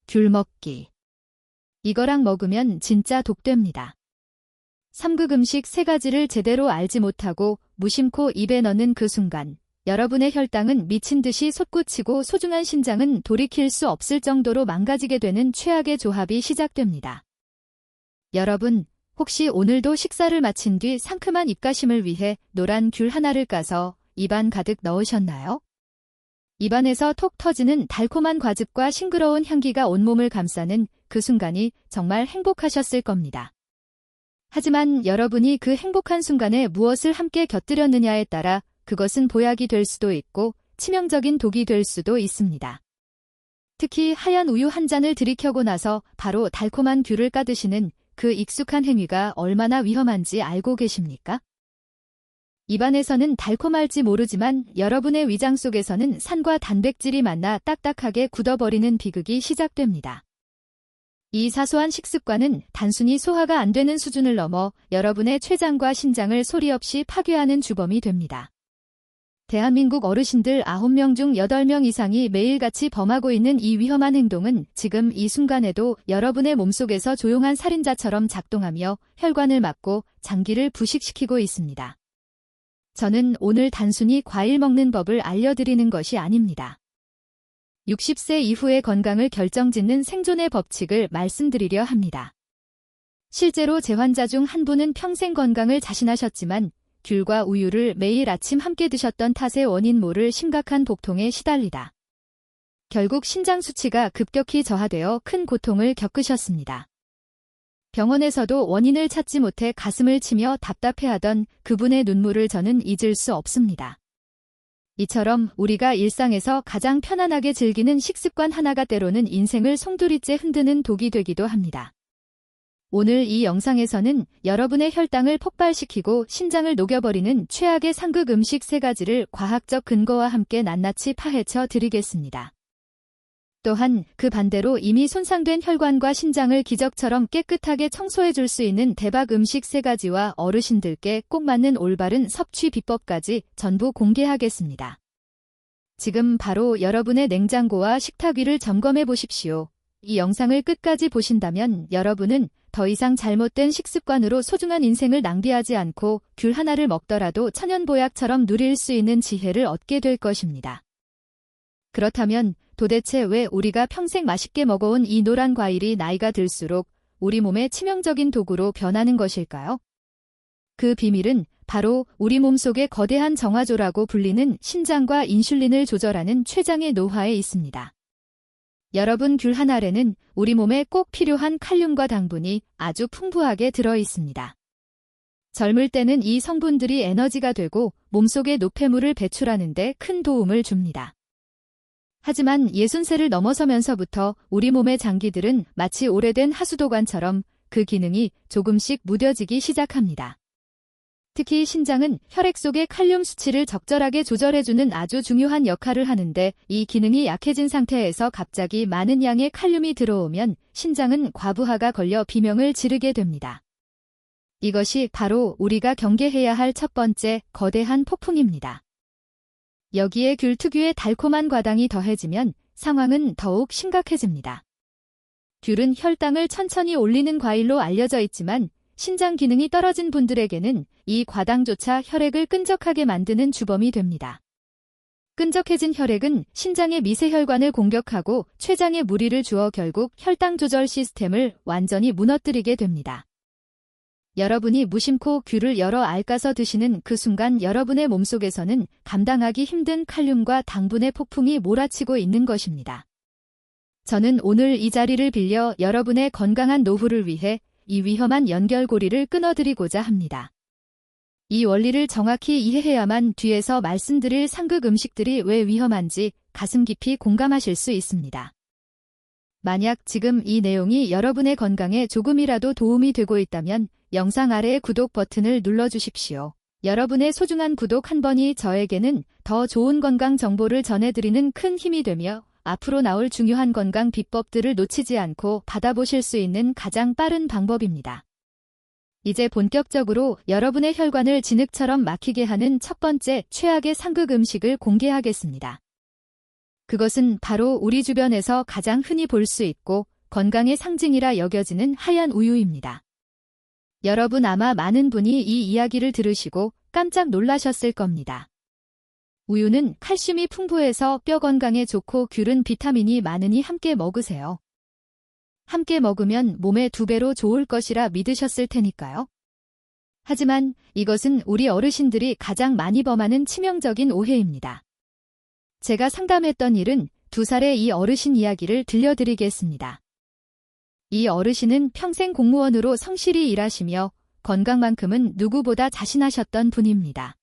귤 먹기. 이거랑 먹으면 진짜 독됩니다. 3급 음식 3가지를 제대로 알지 못하고 무심코 입에 넣는 그 순간, 여러분의 혈당은 미친 듯이 솟구치고 소중한 신장은 돌이킬 수 없을 정도로 망가지게 되는 최악의 조합이 시작됩니다. 여러분, 혹시 오늘도 식사를 마친 뒤 상큼한 입가심을 위해 노란 귤 하나를 까서 입안 가득 넣으셨나요? 입안에서 톡 터지는 달콤한 과즙과 싱그러운 향기가 온몸을 감싸는 그 순간이 정말 행복하셨을 겁니다. 하지만 여러분이 그 행복한 순간에 무엇을 함께 곁들였느냐에 따라 그것은 보약이 될 수도 있고 치명적인 독이 될 수도 있습니다. 특히 하얀 우유 한 잔을 들이켜고 나서 바로 달콤한 귤을 까드시는 그 익숙한 행위가 얼마나 위험한지 알고 계십니까? 입안에서는 달콤할지 모르지만 여러분의 위장 속에서는 산과 단백질이 만나 딱딱하게 굳어버리는 비극이 시작됩니다. 이 사소한 식습관은 단순히 소화가 안 되는 수준을 넘어 여러분의 췌장과 신장을 소리 없이 파괴하는 주범이 됩니다. 대한민국 어르신들 9명 중 8명 이상이 매일같이 범하고 있는 이 위험한 행동은 지금 이 순간에도 여러분의 몸속에서 조용한 살인자처럼 작동하며 혈관을 막고 장기를 부식시키고 있습니다. 저는 오늘 단순히 과일 먹는 법을 알려드리는 것이 아닙니다. 60세 이후의 건강을 결정짓는 생존의 법칙을 말씀드리려 합니다. 실제로 제 환자 중 한 분은 평생 건강을 자신하셨지만 귤과 우유를 매일 아침 함께 드셨던 탓에 원인 모를 심각한 복통에 시달리다 결국 신장 수치가 급격히 저하되어 큰 고통을 겪으셨습니다. 병원에서도 원인을 찾지 못해 가슴을 치며 답답해하던 그분의 눈물을 저는 잊을 수 없습니다. 이처럼 우리가 일상에서 가장 편안하게 즐기는 식습관 하나가 때로는 인생을 송두리째 흔드는 독이 되기도 합니다. 오늘 이 영상에서는 여러분의 혈당을 폭발시키고 신장을 녹여버리는 최악의 상극 음식 3가지를 과학적 근거와 함께 낱낱이 파헤쳐 드리겠습니다. 또한 그 반대로 이미 손상된 혈관과 신장을 기적처럼 깨끗하게 청소해 줄 수 있는 대박 음식 3가지와 어르신들께 꼭 맞는 올바른 섭취 비법까지 전부 공개하겠습니다. 지금 바로 여러분의 냉장고와 식탁 위를 점검해 보십시오. 이 영상을 끝까지 보신다면 여러분은 더 이상 잘못된 식습관으로 소중한 인생을 낭비하지 않고 귤 하나를 먹더라도 천연보약처럼 누릴 수 있는 지혜를 얻게 될 것입니다. 그렇다면 도대체 왜 우리가 평생 맛있게 먹어온 이 노란 과일이 나이가 들수록 우리 몸의 치명적인 도구로 변하는 것일까요? 그 비밀은 바로 우리 몸속의 거대한 정화조라고 불리는 신장과 인슐린을 조절하는 췌장의 노화에 있습니다. 여러분 귤 한 알에는 우리 몸에 꼭 필요한 칼륨과 당분이 아주 풍부하게 들어있습니다. 젊을 때는 이 성분들이 에너지가 되고 몸속의 노폐물을 배출하는 데 큰 도움을 줍니다. 하지만 60세를 넘어서면서부터 우리 몸의 장기들은 마치 오래된 하수도관처럼 그 기능이 조금씩 무뎌지기 시작합니다. 특히 신장은 혈액 속의 칼륨 수치를 적절하게 조절해주는 아주 중요한 역할을 하는데 이 기능이 약해진 상태에서 갑자기 많은 양의 칼륨이 들어오면 신장은 과부하가 걸려 비명을 지르게 됩니다. 이것이 바로 우리가 경계해야 할 첫 번째 거대한 폭풍입니다. 여기에 귤 특유의 달콤한 과당이 더해지면 상황은 더욱 심각해집니다. 귤은 혈당을 천천히 올리는 과일로 알려져 있지만 신장 기능이 떨어진 분들에게는 이 과당조차 혈액을 끈적하게 만드는 주범이 됩니다. 끈적해진 혈액은 신장의 미세혈관을 공격하고 췌장에 무리를 주어 결국 혈당 조절 시스템을 완전히 무너뜨리게 됩니다. 여러분이 무심코 귤을 여러 알 까서 드시는 그 순간 여러분의 몸속에서는 감당하기 힘든 칼륨과 당분의 폭풍이 몰아치고 있는 것입니다. 저는 오늘 이 자리를 빌려 여러분의 건강한 노후를 위해 이 위험한 연결고리를 끊어드리고자 합니다. 이 원리를 정확히 이해해야만 뒤에서 말씀드릴 상극 음식들이 왜 위험한지 가슴 깊이 공감하실 수 있습니다. 만약 지금 이 내용이 여러분의 건강에 조금이라도 도움이 되고 있다면 영상 아래의 구독 버튼을 눌러주십시오. 여러분의 소중한 구독 한 번이 저에게는 더 좋은 건강 정보를 전해드리는 큰 힘이 되며 앞으로 나올 중요한 건강 비법들을 놓치지 않고 받아보실 수 있는 가장 빠른 방법입니다. 이제 본격적으로 여러분의 혈관을 진흙처럼 막히게 하는 첫 번째 최악의 상극 음식을 공개하겠습니다. 그것은 바로 우리 주변에서 가장 흔히 볼 수 있고 건강의 상징이라 여겨지는 하얀 우유입니다. 여러분 아마 많은 분이 이 이야기를 들으시고 깜짝 놀라셨을 겁니다. 우유는 칼슘이 풍부해서 뼈 건강에 좋고 귤은 비타민이 많으니 함께 먹으세요. 함께 먹으면 몸에 2배로 좋을 것이라 믿으셨을 테니까요. 하지만 이것은 우리 어르신들이 가장 많이 범하는 치명적인 오해입니다. 제가 상담했던 일은 2살의 이 어르신 이야기를 들려드리겠습니다. 이 어르신은 평생 공무원으로 성실히 일하시며 건강만큼은 누구보다 자신하셨던 분입니다.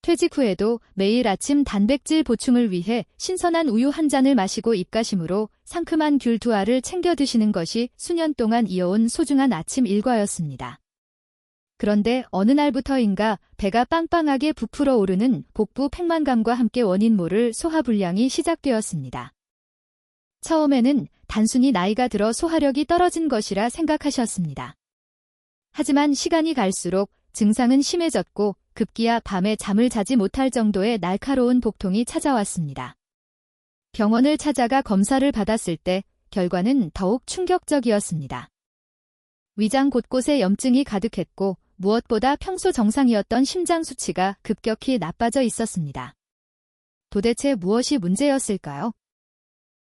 퇴직 후에도 매일 아침 단백질 보충을 위해 신선한 우유 한 잔을 마시고 입가심으로 상큼한 귤 2알을 챙겨 드시는 것이 수년 동안 이어온 소중한 아침 일과였습니다. 그런데 어느 날부터인가 배가 빵빵하게 부풀어 오르는 복부 팽만감과 함께 원인 모를 소화불량이 시작되었습니다. 처음에는 단순히 나이가 들어 소화력이 떨어진 것이라 생각하셨습니다. 하지만 시간이 갈수록 증상은 심해졌고 급기야 밤에 잠을 자지 못할 정도의 날카로운 복통이 찾아왔습니다. 병원을 찾아가 검사를 받았을 때 결과는 더욱 충격적이었습니다. 위장 곳곳에 염증이 가득했고 무엇보다 평소 정상이었던 심장 수치가 급격히 나빠져 있었습니다. 도대체 무엇이 문제였을까요?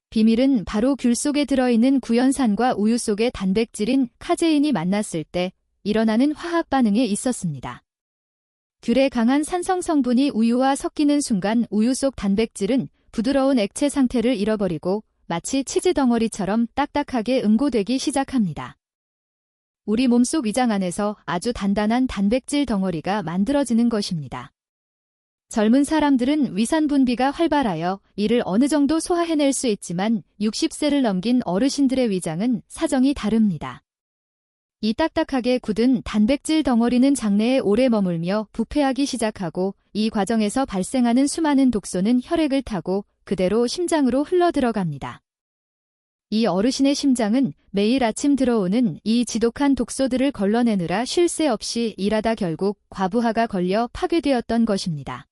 비밀은 바로 귤 속에 들어있는 구연산과 우유 속의 단백질인 카제인이 만났을 때 일어나는 화학 반응에 있었습니다. 귤의 강한 산성 성분이 우유와 섞이는 순간 우유 속 단백질은 부드러운 액체 상태를 잃어버리고 마치 치즈 덩어리처럼 딱딱하게 응고되기 시작합니다. 우리 몸속 위장 안에서 아주 단단한 단백질 덩어리가 만들어지는 것입니다. 젊은 사람들은 위산 분비가 활발하여 이를 어느 정도 소화해낼 수 있지만 60세를 넘긴 어르신들의 위장은 사정이 다릅니다. 이 딱딱하게 굳은 단백질 덩어리는 장내에 오래 머물며 부패하기 시작하고 이 과정에서 발생하는 수많은 독소는 혈액을 타고 그대로 심장으로 흘러들어갑니다. 이 어르신의 심장은 매일 아침 들어오는 이 지독한 독소들을 걸러내느라 쉴 새 없이 일하다 결국 과부하가 걸려 파괴되었던 것입니다.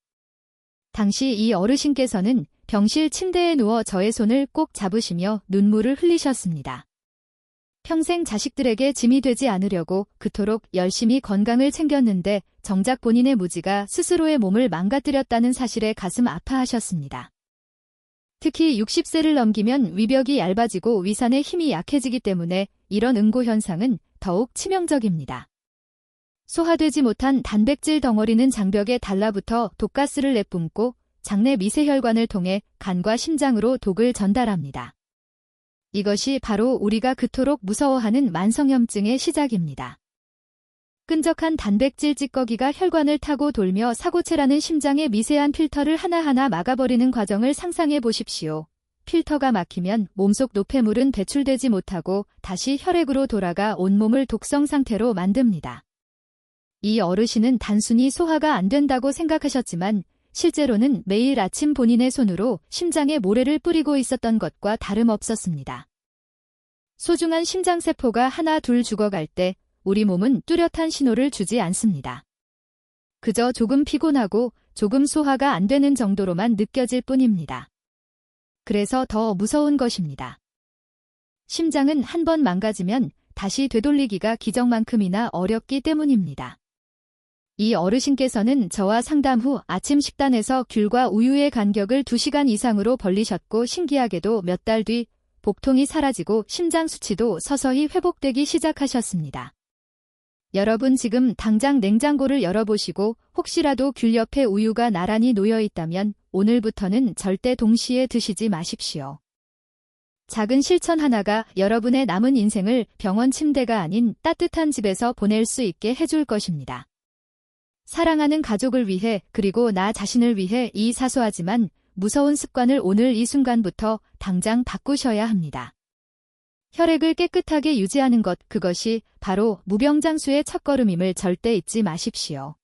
당시 이 어르신께서는 병실 침대에 누워 저의 손을 꼭 잡으시며 눈물을 흘리셨습니다. 평생 자식들에게 짐이 되지 않으려고 그토록 열심히 건강을 챙겼는데 정작 본인의 무지가 스스로의 몸을 망가뜨렸다는 사실에 가슴 아파하셨습니다. 특히 60세를 넘기면 위벽이 얇아지고 위산의 힘이 약해지기 때문에 이런 응고 현상은 더욱 치명적입니다. 소화되지 못한 단백질 덩어리는 장벽에 달라붙어 독가스를 내뿜고 장내 미세혈관을 통해 간과 심장으로 독을 전달합니다. 이것이 바로 우리가 그토록 무서워하는 만성염증의 시작입니다. 끈적한 단백질 찌꺼기가 혈관을 타고 돌며 사고체라는 심장의 미세한 필터를 하나하나 막아버리는 과정을 상상해 보십시오. 필터가 막히면 몸속 노폐물은 배출되지 못하고 다시 혈액으로 돌아가 온몸을 독성 상태로 만듭니다. 이 어르신은 단순히 소화가 안 된다고 생각하셨지만 실제로는 매일 아침 본인의 손으로 심장에 모래를 뿌리고 있었던 것과 다름없었습니다. 소중한 심장세포가 하나 둘 죽어갈 때 우리 몸은 뚜렷한 신호를 주지 않습니다. 그저 조금 피곤하고 조금 소화가 안 되는 정도로만 느껴질 뿐입니다. 그래서 더 무서운 것입니다. 심장은 한 번 망가지면 다시 되돌리기가 기적만큼이나 어렵기 때문입니다. 이 어르신께서는 저와 상담 후 아침 식단에서 귤과 우유의 간격을 2시간 이상으로 벌리셨고 신기하게도 몇 달 뒤 복통이 사라지고 심장 수치도 서서히 회복되기 시작하셨습니다. 여러분 지금 당장 냉장고를 열어보시고 혹시라도 귤 옆에 우유가 나란히 놓여 있다면 오늘부터는 절대 동시에 드시지 마십시오. 작은 실천 하나가 여러분의 남은 인생을 병원 침대가 아닌 따뜻한 집에서 보낼 수 있게 해줄 것입니다. 사랑하는 가족을 위해 그리고 나 자신을 위해 이 사소하지만 무서운 습관을 오늘 이 순간부터 당장 바꾸셔야 합니다. 혈액을 깨끗하게 유지하는 것, 그것이 바로 무병장수의 첫걸음임을 절대 잊지 마십시오.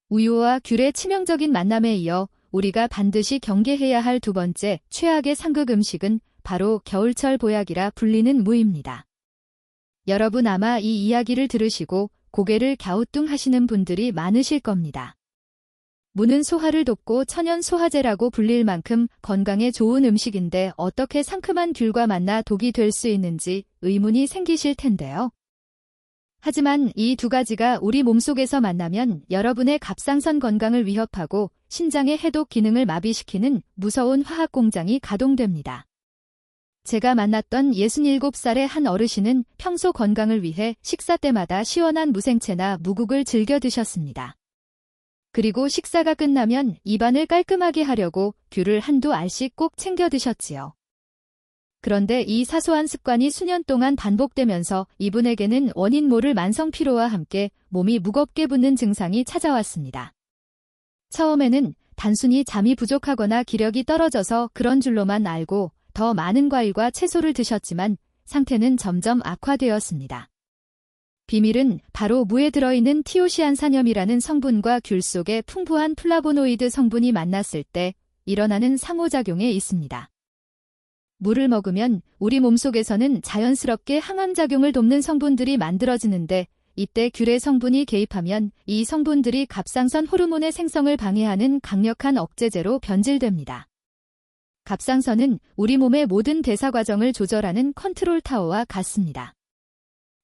우유와 귤의 치명적인 만남에 이어 우리가 반드시 경계해야 할 2번째 최악의 상극 음식은 바로 겨울철 보약이라 불리는 무입니다. 여러분 아마 이 이야기를 들으시고 고개를 갸우뚱하시는 분들이 많으실 겁니다. 무는 소화를 돕고 천연 소화제라고 불릴 만큼 건강에 좋은 음식인데 어떻게 상큼한 귤과 만나 독이 될 수 있는지 의문이 생기실 텐데요. 하지만 이 두 가지가 우리 몸속에서 만나면 여러분의 갑상선 건강을 위협하고 신장의 해독 기능을 마비시키는 무서운 화학 공장이 가동됩니다. 제가 만났던 67살의 한 어르신은 평소 건강을 위해 식사 때마다 시원한 무생채나 무국을 즐겨 드셨습니다. 그리고 식사가 끝나면 입안을 깔끔하게 하려고 귤을 한두 알씩 꼭 챙겨 드셨지요. 그런데 이 사소한 습관이 수년 동안 반복되면서 이분에게는 원인 모를 만성 피로와 함께 몸이 무겁게 붓는 증상이 찾아왔습니다. 처음에는 단순히 잠이 부족하거나 기력이 떨어져서 그런 줄로만 알고 더 많은 과일과 채소를 드셨지만 상태는 점점 악화되었습니다. 비밀은 바로 무에 들어있는 티오시안산염이라는 성분과 귤 속의 풍부한 플라보노이드 성분이 만났을 때 일어나는 상호작용에 있습니다. 물을 먹으면 우리 몸속에서는 자연스럽게 항암작용을 돕는 성분들이 만들어지는데 이때 귤의 성분이 개입하면 이 성분들이 갑상선 호르몬의 생성을 방해하는 강력한 억제제로 변질됩니다. 갑상선은 우리 몸의 모든 대사 과정을 조절하는 컨트롤 타워와 같습니다.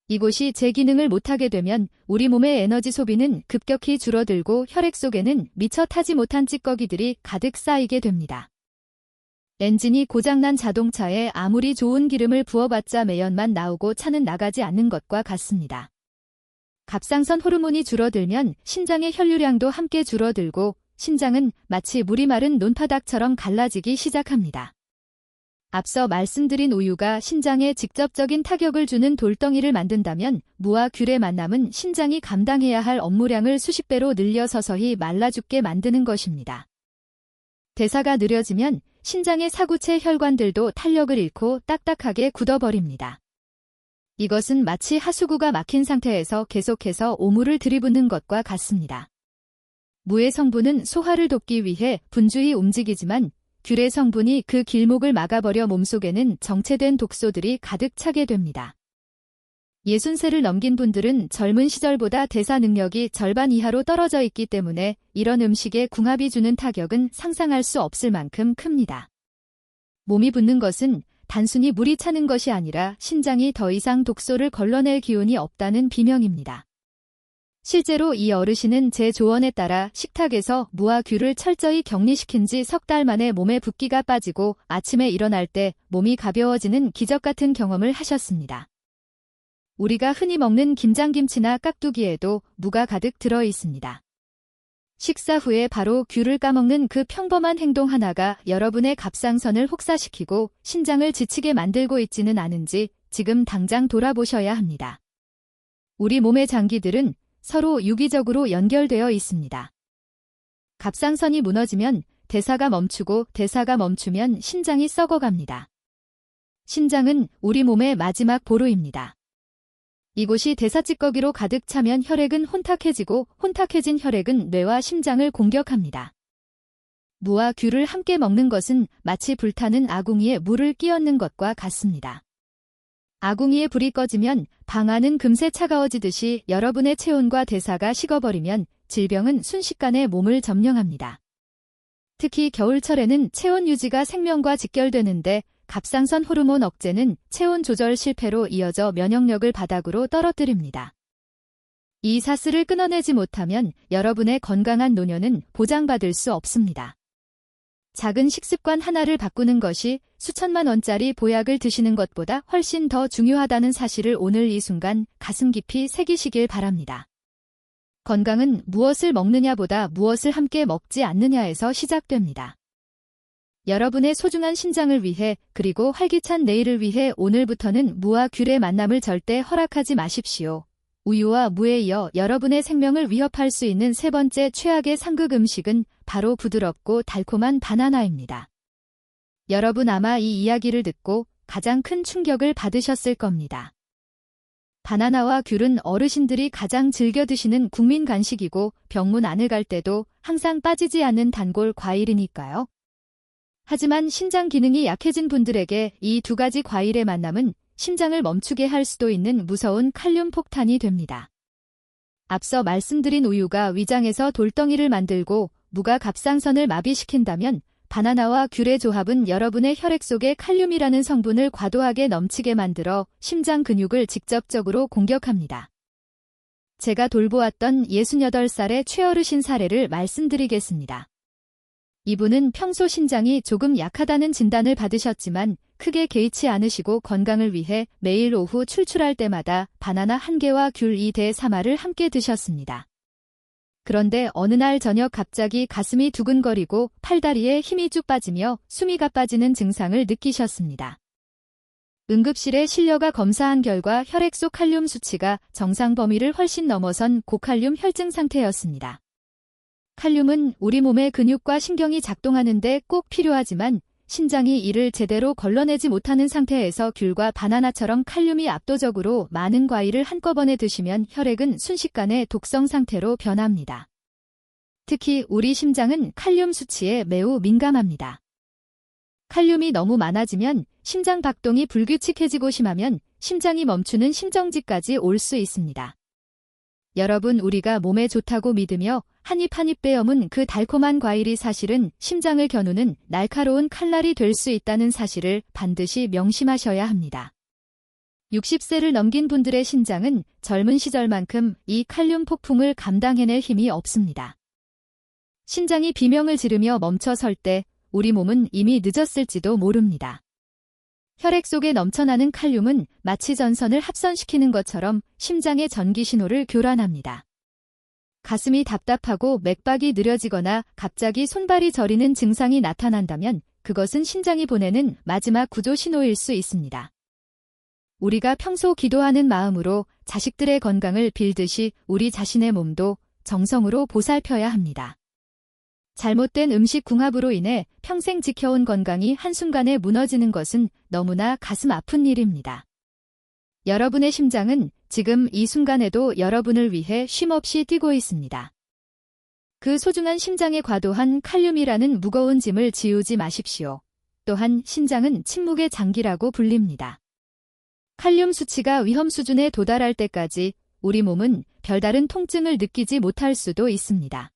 이곳이 제 기능을 못하게 되면 우리 몸의 에너지 소비는 급격히 줄어들고 혈액 속에는 미처 타지 못한 찌꺼기들이 가득 쌓이게 됩니다. 엔진이 고장난 자동차에 아무리 좋은 기름을 부어봤자 매연만 나오고 차는 나가지 않는 것과 같습니다. 갑상선 호르몬이 줄어들면 신장의 혈류량도 함께 줄어들고 신장은 마치 물이 마른 논바닥처럼 갈라지기 시작합니다. 앞서 말씀드린 우유가 신장에 직접적인 타격을 주는 돌덩이를 만든다면 무와 귤의 만남은 신장이 감당해야 할 업무량을 수십 배로 늘려 서서히 말라 죽게 만드는 것입니다. 대사가 느려지면 신장의 사구체 혈관들도 탄력을 잃고 딱딱하게 굳어버립니다. 이것은 마치 하수구가 막힌 상태에서 계속해서 오물을 들이붓는 것과 같습니다. 무의 성분은 소화를 돕기 위해 분주히 움직이지만 귤의 성분이 그 길목을 막아버려 몸속에는 정체된 독소들이 가득 차게 됩니다. 60세를 넘긴 분들은 젊은 시절보다 대사 능력이 절반 이하로 떨어져 있기 때문에 이런 음식의 궁합이 주는 타격은 상상할 수 없을 만큼 큽니다. 몸이 붓는 것은 단순히 물이 차는 것이 아니라 신장이 더 이상 독소를 걸러낼 기운이 없다는 비명입니다. 실제로 이 어르신은 제 조언에 따라 식탁에서 무와 귤을 철저히 격리시킨 지 석 달 만에 몸에 붓기가 빠지고 아침에 일어날 때 몸이 가벼워지는 기적 같은 경험을 하셨습니다. 우리가 흔히 먹는 김장김치나 깍두기에도 무가 가득 들어 있습니다. 식사 후에 바로 귤을 까먹는 그 평범한 행동 하나가 여러분의 갑상선을 혹사시키고 신장을 지치게 만들고 있지는 않은지 지금 당장 돌아보셔야 합니다. 우리 몸의 장기들은 서로 유기적으로 연결되어 있습니다. 갑상선이 무너지면 대사가 멈추고 대사가 멈추면 신장이 썩어갑니다. 신장은 우리 몸의 마지막 보루입니다. 이곳이 대사찌꺼기로 가득 차면 혈액은 혼탁해지고 혼탁해진 혈액은 뇌와 심장을 공격합니다. 무와 귤을 함께 먹는 것은 마치 불타는 아궁이에 물을 끼얹는 것과 같습니다. 아궁이에 불이 꺼지면 방 안은 금세 차가워지듯이 여러분의 체온과 대사가 식어버리면 질병은 순식간에 몸을 점령합니다. 특히 겨울철에는 체온 유지가 생명과 직결되는데 갑상선 호르몬 억제는 체온 조절 실패로 이어져 면역력을 바닥으로 떨어뜨립니다. 이 사슬을 끊어내지 못하면 여러분의 건강한 노년은 보장받을 수 없습니다. 작은 식습관 하나를 바꾸는 것이 수천만 원짜리 보약을 드시는 것보다 훨씬 더 중요하다는 사실을 오늘 이 순간 가슴 깊이 새기시길 바랍니다. 건강은 무엇을 먹느냐보다 무엇을 함께 먹지 않느냐에서 시작됩니다. 여러분의 소중한 신장을 위해 그리고 활기찬 내일을 위해 오늘부터는 무와 귤의 만남을 절대 허락하지 마십시오. 우유와 무에 이어 여러분의 생명을 위협할 수 있는 세 번째 최악의 상극 음식은 바로 부드럽고 달콤한 바나나입니다. 여러분 아마 이 이야기를 듣고 가장 큰 충격을 받으셨을 겁니다. 바나나와 귤은 어르신들이 가장 즐겨 드시는 국민 간식이고 병문 안을 갈 때도 항상 빠지지 않는 단골 과일이니까요. 하지만 신장 기능이 약해진 분들에게 이 두 가지 과일의 만남은 심장을 멈추게 할 수도 있는 무서운 칼륨 폭탄이 됩니다. 앞서 말씀드린 우유가 위장에서 돌덩이를 만들고 무가 갑상선을 마비시킨다면 바나나와 귤의 조합은 여러분의 혈액 속에 칼륨이라는 성분을 과도하게 넘치게 만들어 심장 근육을 직접적으로 공격합니다. 제가 돌보았던 68살의 최어르신 사례를 말씀드리겠습니다. 이분은 평소 신장이 조금 약하다는 진단을 받으셨지만 크게 개의치 않으시고 건강을 위해 매일 오후 출출할 때마다 바나나 1개와 귤 2대3알을 함께 드셨습니다. 그런데 어느 날 저녁 갑자기 가슴이 두근거리고 팔다리에 힘이 쭉 빠지며 숨이 가빠지는 증상을 느끼셨습니다. 응급실에 실려가 검사한 결과 혈액 속 칼륨 수치가 정상 범위를 훨씬 넘어선 고칼륨 혈증 상태였습니다. 칼륨은 우리 몸의 근육과 신경이 작동하는 데 꼭 필요하지만 신장이 이를 제대로 걸러내지 못하는 상태에서 귤과 바나나처럼 칼륨이 압도적으로 많은 과일을 한꺼번에 드시면 혈액은 순식간에 독성 상태로 변합니다. 특히 우리 심장은 칼륨 수치에 매우 민감합니다. 칼륨이 너무 많아지면 심장 박동이 불규칙해지고 심하면 심장이 멈추는 심정지까지 올 수 있습니다. 여러분, 우리가 몸에 좋다고 믿으며 한 입 한 입 빼어문 그 달콤한 과일이 사실은 심장을 겨누는 날카로운 칼날이 될 수 있다는 사실을 반드시 명심하셔야 합니다. 60세를 넘긴 분들의 심장은 젊은 시절만큼 이 칼륨 폭풍을 감당해낼 힘이 없습니다. 심장이 비명을 지르며 멈춰설 때 우리 몸은 이미 늦었을지도 모릅니다. 혈액 속에 넘쳐나는 칼륨은 마치 전선을 합선시키는 것처럼 심장의 전기 신호를 교란합니다. 가슴이 답답하고 맥박이 느려지거나 갑자기 손발이 저리는 증상이 나타난다면 그것은 심장이 보내는 마지막 구조 신호일 수 있습니다. 우리가 평소 기도하는 마음으로 자식들의 건강을 빌듯이 우리 자신의 몸도 정성으로 보살펴야 합니다. 잘못된 음식 궁합으로 인해 평생 지켜온 건강이 한순간에 무너지는 것은 너무나 가슴 아픈 일입니다. 여러분의 심장은 지금 이 순간에도 여러분을 위해 쉼없이 뛰고 있습니다. 그 소중한 심장에 과도한 칼륨이라는 무거운 짐을 지우지 마십시오. 또한 심장은 침묵의 장기라고 불립니다. 칼륨 수치가 위험 수준에 도달할 때까지 우리 몸은 별다른 통증을 느끼지 못할 수도 있습니다.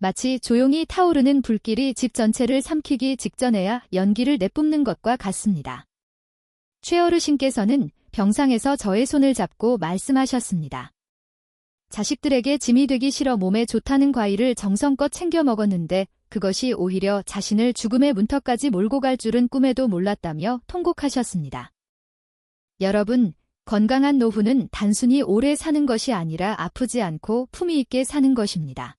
마치 조용히 타오르는 불길이 집 전체를 삼키기 직전에야 연기를 내뿜는 것과 같습니다. 최어르신께서는 병상에서 저의 손을 잡고 말씀하셨습니다. 자식들에게 짐이 되기 싫어 몸에 좋다는 과일을 정성껏 챙겨 먹었는데 그것이 오히려 자신을 죽음의 문턱까지 몰고 갈 줄은 꿈에도 몰랐다며 통곡하셨습니다. 여러분, 건강한 노후는 단순히 오래 사는 것이 아니라 아프지 않고 품위 있게 사는 것입니다.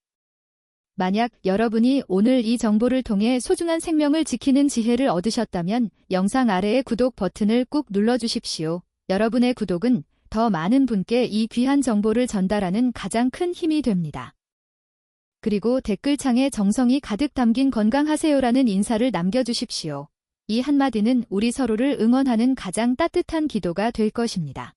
만약 여러분이 오늘 이 정보를 통해 소중한 생명을 지키는 지혜를 얻으셨다면 영상 아래의 구독 버튼을 꾹 눌러주십시오. 여러분의 구독은 더 많은 분께 이 귀한 정보를 전달하는 가장 큰 힘이 됩니다. 그리고 댓글창에 정성이 가득 담긴 건강하세요라는 인사를 남겨주십시오. 이 한마디는 우리 서로를 응원하는 가장 따뜻한 기도가 될 것입니다.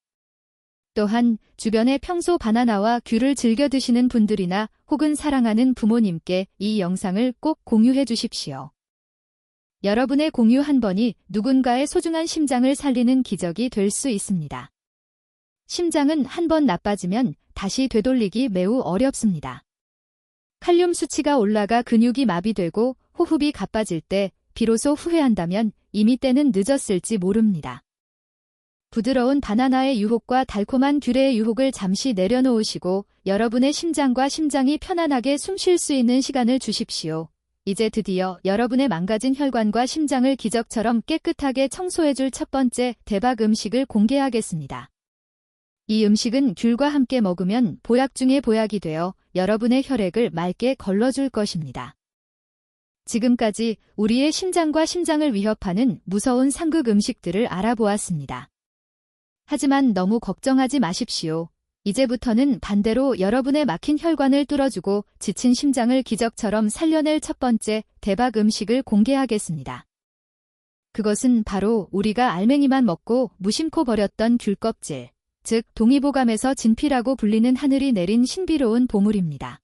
또한 주변에 평소 바나나와 귤을 즐겨 드시는 분들이나 혹은 사랑하는 부모님께 이 영상을 꼭 공유해 주십시오. 여러분의 공유 한 번이 누군가의 소중한 심장을 살리는 기적이 될 수 있습니다. 심장은 한 번 나빠지면 다시 되돌리기 매우 어렵습니다. 칼륨 수치가 올라가 근육이 마비되고 호흡이 가빠질 때 비로소 후회한다면 이미 때는 늦었을지 모릅니다. 부드러운 바나나의 유혹과 달콤한 귤의 유혹을 잠시 내려놓으시고 여러분의 심장과 심장이 편안하게 숨 쉴 수 있는 시간을 주십시오. 이제 드디어 여러분의 망가진 혈관과 심장을 기적처럼 깨끗하게 청소해줄 첫 번째 대박 음식을 공개하겠습니다. 이 음식은 귤과 함께 먹으면 보약 중의 보약이 되어 여러분의 혈액을 맑게 걸러줄 것입니다. 지금까지 우리의 심장과 심장을 위협하는 무서운 상극 음식들을 알아보았습니다. 하지만 너무 걱정하지 마십시오. 이제부터는 반대로 여러분의 막힌 혈관을 뚫어주고 지친 심장을 기적처럼 살려낼 첫 번째 대박 음식을 공개하겠습니다. 그것은 바로 우리가 알맹이만 먹고 무심코 버렸던 귤 껍질, 즉 동의보감에서 진피라고 불리는 하늘이 내린 신비로운 보물입니다.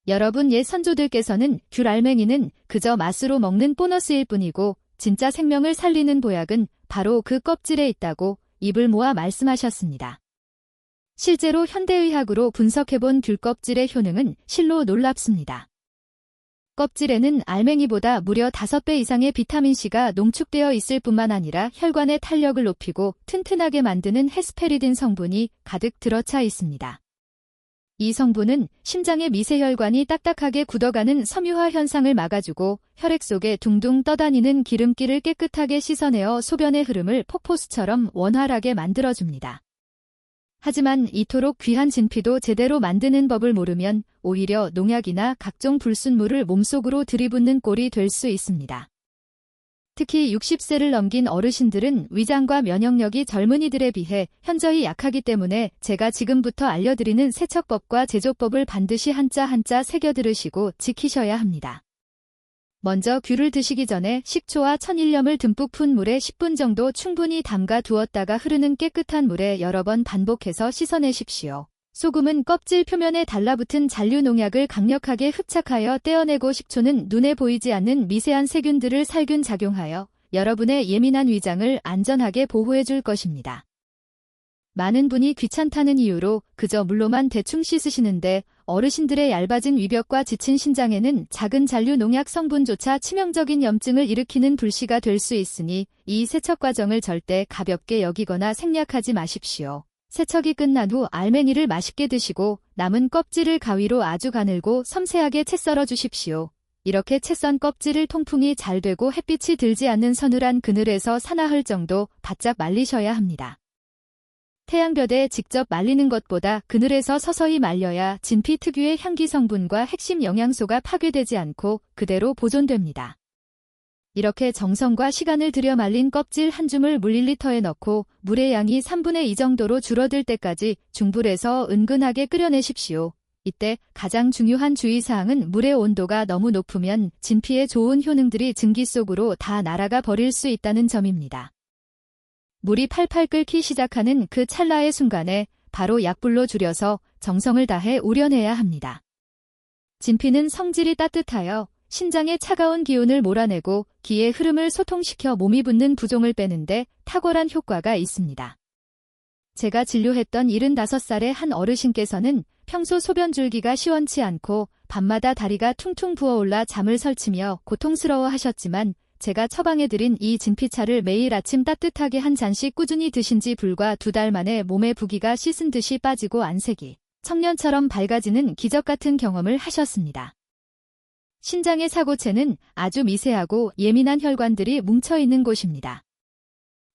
여러분 옛 선조들께서는 귤 알맹이는 그저 맛으로 먹는 보너스일 뿐이고 진짜 생명을 살리는 보약은 바로 그 껍질에 있다고 입을 모아 말씀하셨습니다. 실제로 현대의학으로 분석해본 귤 껍질의 효능은 실로 놀랍습니다. 껍질에는 알맹이보다 무려 5배 이상의 비타민C가 농축되어 있을 뿐만 아니라 혈관의 탄력을 높이고 튼튼하게 만드는 헤스페리딘 성분이 가득 들어차 있습니다. 이 성분은 심장의 미세혈관이 딱딱하게 굳어가는 섬유화 현상을 막아주고 혈액 속에 둥둥 떠다니는 기름기를 깨끗하게 씻어내어 소변의 흐름을 폭포수처럼 원활하게 만들어줍니다. 하지만 이토록 귀한 진피도 제대로 만드는 법을 모르면 오히려 농약이나 각종 불순물을 몸속으로 들이붓는 꼴이 될 수 있습니다. 특히 60세를 넘긴 어르신들은 위장과 면역력이 젊은이들에 비해 현저히 약하기 때문에 제가 지금부터 알려드리는 세척법과 제조법을 반드시 한자 한자 새겨 들으시고 지키셔야 합니다. 먼저 귤을 드시기 전에 식초와 천일염을 듬뿍 푼 물에 10분 정도 충분히 담가 두었다가 흐르는 깨끗한 물에 여러 번 반복해서 씻어내십시오. 소금은 껍질 표면에 달라붙은 잔류 농약을 강력하게 흡착하여 떼어내고 식초는 눈에 보이지 않는 미세한 세균들을 살균 작용하여 여러분의 예민한 위장을 안전하게 보호해줄 것입니다. 많은 분이 귀찮다는 이유로 그저 물로만 대충 씻으시는데 어르신들의 얇아진 위벽과 지친 신장에는 작은 잔류 농약 성분조차 치명적인 염증을 일으키는 불씨가 될 수 있으니 이 세척 과정을 절대 가볍게 여기거나 생략하지 마십시오. 세척이 끝난 후 알맹이를 맛있게 드시고 남은 껍질을 가위로 아주 가늘고 섬세하게 채 썰어 주십시오. 이렇게 채 썬 껍질을 통풍이 잘 되고 햇빛이 들지 않는 서늘한 그늘에서 사나흘 정도 바짝 말리셔야 합니다. 태양볕에 직접 말리는 것보다 그늘에서 서서히 말려야 진피 특유의 향기 성분과 핵심 영양소가 파괴되지 않고 그대로 보존됩니다. 이렇게 정성과 시간을 들여 말린 껍질 한 줌을 물 1리터에 넣고 물의 양이 3분의 2 정도로 줄어들 때까지 중불에서 은근하게 끓여내십시오. 이때 가장 중요한 주의사항은 물의 온도가 너무 높으면 진피에 좋은 효능들이 증기 속으로 다 날아가 버릴 수 있다는 점입니다. 물이 팔팔 끓기 시작하는 그 찰나의 순간에 바로 약불로 줄여서 정성을 다해 우려내야 합니다. 진피는 성질이 따뜻하여 신장의 차가운 기운을 몰아내고 기의 흐름을 소통시켜 몸이 붓는 부종을 빼는데 탁월한 효과가 있습니다. 제가 진료했던 75살의 한 어르신께서는 평소 소변 줄기가 시원치 않고 밤마다 다리가 퉁퉁 부어올라 잠을 설치며 고통스러워 하셨지만 제가 처방해드린 이 진피차를 매일 아침 따뜻하게 한 잔씩 꾸준히 드신 지 불과 2달 만에 몸의 부기가 씻은 듯이 빠지고 안색이 청년처럼 밝아지는 기적 같은 경험을 하셨습니다. 신장의 사고체는 아주 미세하고 예민한 혈관들이 뭉쳐있는 곳입니다.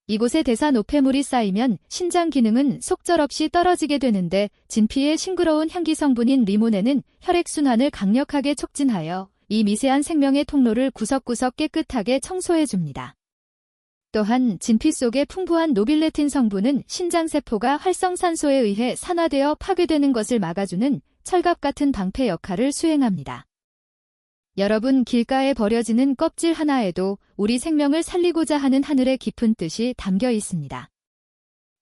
이곳에 대사노폐물이 쌓이면 신장 기능은 속절없이 떨어지게 되는데 진피의 싱그러운 향기 성분인 리모넨은 혈액순환을 강력하게 촉진하여 이 미세한 생명의 통로를 구석구석 깨끗하게 청소해줍니다. 또한 진피 속의 풍부한 노빌레틴 성분은 신장세포가 활성산소에 의해 산화되어 파괴되는 것을 막아주는 철갑 같은 방패 역할을 수행합니다. 여러분, 길가에 버려지는 껍질 하나에도 우리 생명을 살리고자 하는 하늘의 깊은 뜻이 담겨 있습니다.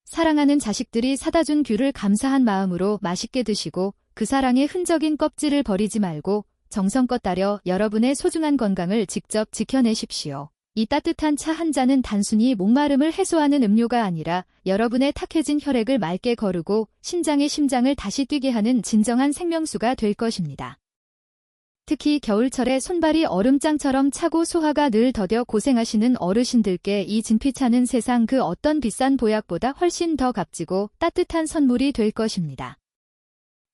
사랑하는 자식들이 사다 준 귤을 감사한 마음으로 맛있게 드시고 그 사랑의 흔적인 껍질을 버리지 말고 정성껏 따려 여러분의 소중한 건강을 직접 지켜내십시오. 이 따뜻한 차 한 잔은 단순히 목마름을 해소하는 음료가 아니라 여러분의 탁해진 혈액을 맑게 거르고 신장의 심장을 다시 뛰게 하는 진정한 생명수가 될 것입니다. 특히 겨울철에 손발이 얼음장처럼 차고 소화가 늘 더뎌 고생하시는 어르신들께 이 진피차는 세상 그 어떤 비싼 보약보다 훨씬 더 값지고 따뜻한 선물이 될 것입니다.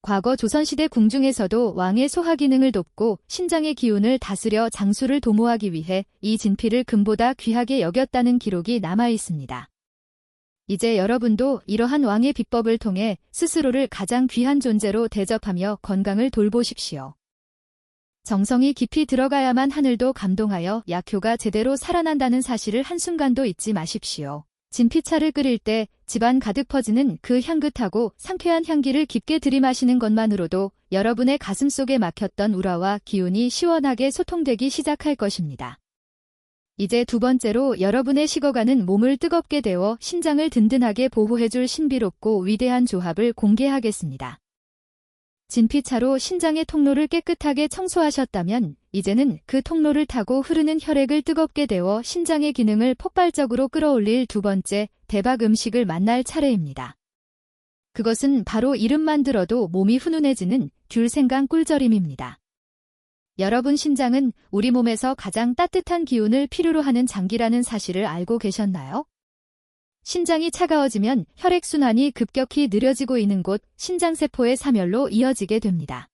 과거 조선시대 궁중에서도 왕의 소화 기능을 돕고 신장의 기운을 다스려 장수를 도모하기 위해 이 진피를 금보다 귀하게 여겼다는 기록이 남아 있습니다. 이제 여러분도 이러한 왕의 비법을 통해 스스로를 가장 귀한 존재로 대접하며 건강을 돌보십시오. 정성이 깊이 들어가야만 하늘도 감동하여 약효가 제대로 살아난다는 사실을 한순간도 잊지 마십시오. 진피차를 끓일 때 집안 가득 퍼지는 그 향긋하고 상쾌한 향기를 깊게 들이마시는 것만으로도 여러분의 가슴속에 막혔던 우라와 기운이 시원하게 소통되기 시작할 것입니다. 이제 두 번째로 여러분의 식어가는 몸을 뜨겁게 데워 신장을 든든하게 보호해줄 신비롭고 위대한 조합을 공개하겠습니다. 진피차로 신장의 통로를 깨끗하게 청소하셨다면 이제는 그 통로를 타고 흐르는 혈액을 뜨겁게 데워 신장의 기능을 폭발적으로 끌어올릴 두 번째 대박 음식을 만날 차례입니다. 그것은 바로 이름만 들어도 몸이 훈훈해지는 귤생강 꿀절임입니다. 여러분 신장은 우리 몸에서 가장 따뜻한 기운을 필요로 하는 장기라는 사실을 알고 계셨나요? 신장이 차가워지면 혈액순환이 급격히 느려지고 있는 곳 신장세포의 사멸로 이어지게 됩니다.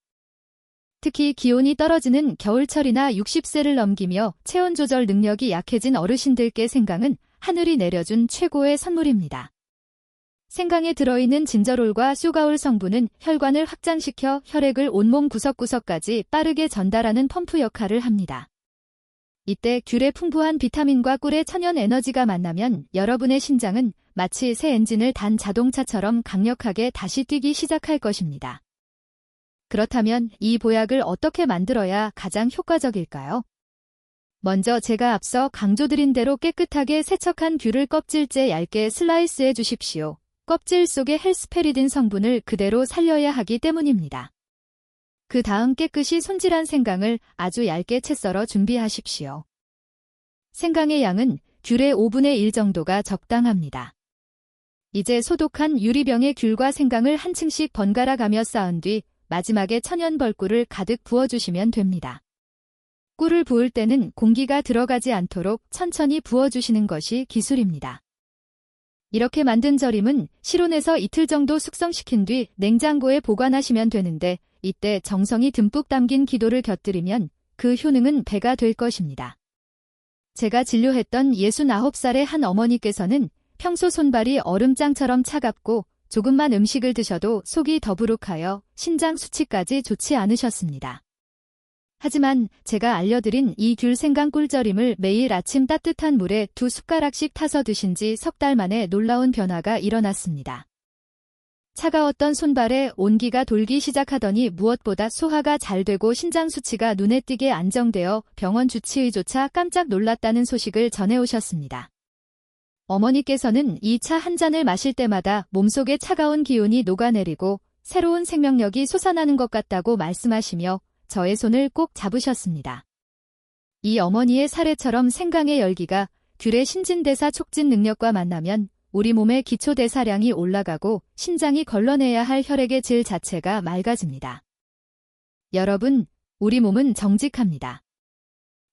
특히 기온이 떨어지는 겨울철이나 60세를 넘기며 체온 조절 능력이 약해진 어르신들께 생강은 하늘이 내려준 최고의 선물입니다. 생강에 들어있는 진저롤과 쏘가올 성분은 혈관을 확장시켜 혈액을 온몸 구석구석까지 빠르게 전달하는 펌프 역할을 합니다. 이때 귤의 풍부한 비타민과 꿀의 천연 에너지가 만나면 여러분의 신장은 마치 새 엔진을 단 자동차처럼 강력하게 다시 뛰기 시작할 것입니다. 그렇다면 이 보약을 어떻게 만들어야 가장 효과적일까요? 먼저 제가 앞서 강조드린 대로 깨끗하게 세척한 귤을 껍질째 얇게 슬라이스해 주십시오. 껍질 속의 헬스페리딘 성분을 그대로 살려야 하기 때문입니다. 그 다음 깨끗이 손질한 생강을 아주 얇게 채 썰어 준비하십시오. 생강의 양은 귤의 5분의 1 정도가 적당합니다. 이제 소독한 유리병에 귤과 생강을 한 층씩 번갈아 가며 쌓은 뒤 마지막에 천연 벌꿀을 가득 부어주시면 됩니다. 꿀을 부을 때는 공기가 들어가지 않도록 천천히 부어주시는 것이 기술입니다. 이렇게 만든 절임은 실온에서 이틀 정도 숙성시킨 뒤 냉장고에 보관하시면 되는데 이때 정성이 듬뿍 담긴 기도를 곁들이면 그 효능은 배가 될 것입니다. 제가 진료했던 69살의 한 어머니께서는 평소 손발이 얼음장처럼 차갑고 조금만 음식을 드셔도 속이 더부룩하여 신장 수치까지 좋지 않으셨습니다. 하지만 제가 알려드린 이 귤 생강 꿀절임을 매일 아침 따뜻한 물에 2숟가락씩 타서 드신 지 석 달 만에 놀라운 변화가 일어났습니다. 차가웠던 손발에 온기가 돌기 시작하더니 무엇보다 소화가 잘 되고 신장 수치가 눈에 띄게 안정되어 병원 주치의조차 깜짝 놀랐다는 소식을 전해오셨습니다. 어머니께서는 이 차 한 잔을 마실 때마다 몸속에 차가운 기운이 녹아내리고 새로운 생명력이 솟아나는 것 같다고 말씀하시며 저의 손을 꼭 잡으셨습니다. 이 어머니의 사례처럼 생강의 열기가 귤의 신진대사 촉진 능력과 만나면 우리 몸의 기초대사량이 올라가고 신장이 걸러내야 할 혈액의 질 자체가 맑아집니다. 여러분, 우리 몸은 정직합니다.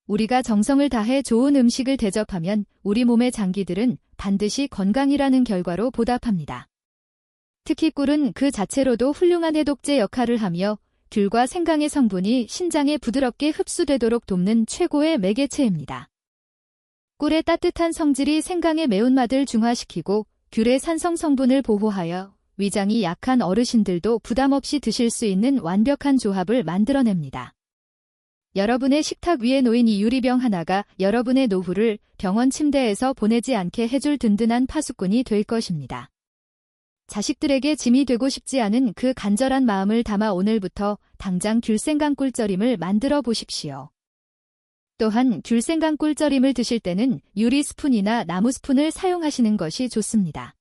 우리가 정성을 다해 좋은 음식을 대접하면 우리 몸의 장기들은 반드시 건강이라는 결과로 보답합니다. 특히 꿀은 그 자체로도 훌륭한 해독제 역할을 하며 귤과 생강의 성분이 신장에 부드럽게 흡수되도록 돕는 최고의 매개체입니다. 꿀의 따뜻한 성질이 생강의 매운맛을 중화시키고 귤의 산성 성분을 보호하여 위장이 약한 어르신들도 부담 없이 드실 수 있는 완벽한 조합을 만들어냅니다. 여러분의 식탁 위에 놓인 이 유리병 하나가 여러분의 노후를 병원 침대에서 보내지 않게 해줄 든든한 파수꾼이 될 것입니다. 자식들에게 짐이 되고 싶지 않은 그 간절한 마음을 담아 오늘부터 당장 귤생강 꿀절임을 만들어 보십시오. 또한 귤생강 꿀절임을 드실 때는 유리 스푼이나 나무 스푼을 사용하시는 것이 좋습니다.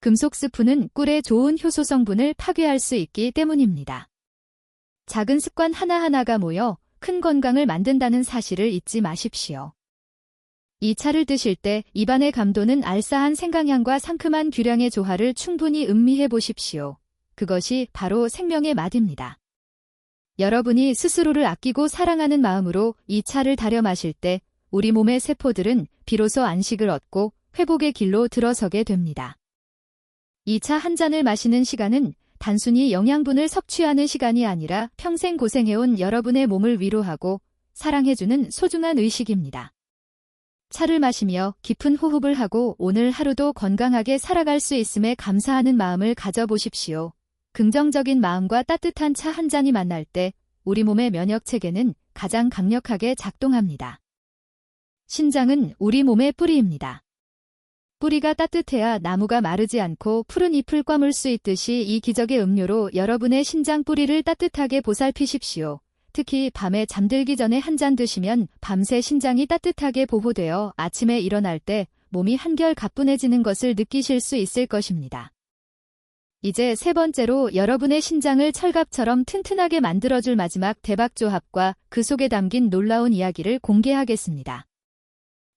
금속 스푼은 꿀의 좋은 효소 성분을 파괴할 수 있기 때문입니다. 작은 습관 하나하나가 모여 큰 건강을 만든다는 사실을 잊지 마십시오. 이 차를 드실 때 입안에 감도는 알싸한 생강향과 상큼한 귤향의 조화를 충분히 음미해 보십시오. 그것이 바로 생명의 맛입니다. 여러분이 스스로를 아끼고 사랑하는 마음으로 이 차를 다려 마실 때 우리 몸의 세포들은 비로소 안식을 얻고 회복의 길로 들어서게 됩니다. 이 차 한 잔을 마시는 시간은 단순히 영양분을 섭취하는 시간이 아니라 평생 고생해온 여러분의 몸을 위로하고 사랑해주는 소중한 의식입니다. 차를 마시며 깊은 호흡을 하고 오늘 하루도 건강하게 살아갈 수 있음에 감사하는 마음을 가져보십시오. 긍정적인 마음과 따뜻한 차 한 잔이 만날 때 우리 몸의 면역체계는 가장 강력하게 작동합니다. 신장은 우리 몸의 뿌리입니다. 뿌리가 따뜻해야 나무가 마르지 않고 푸른 잎을 꿰물 수 있듯이 이 기적의 음료로 여러분의 신장 뿌리를 따뜻하게 보살피십시오. 특히 밤에 잠들기 전에 한 잔 드시면 밤새 신장이 따뜻하게 보호되어 아침에 일어날 때 몸이 한결 가뿐해지는 것을 느끼실 수 있을 것입니다. 이제 세 번째로 여러분의 신장을 철갑처럼 튼튼하게 만들어줄 마지막 대박 조합과 그 속에 담긴 놀라운 이야기를 공개하겠습니다.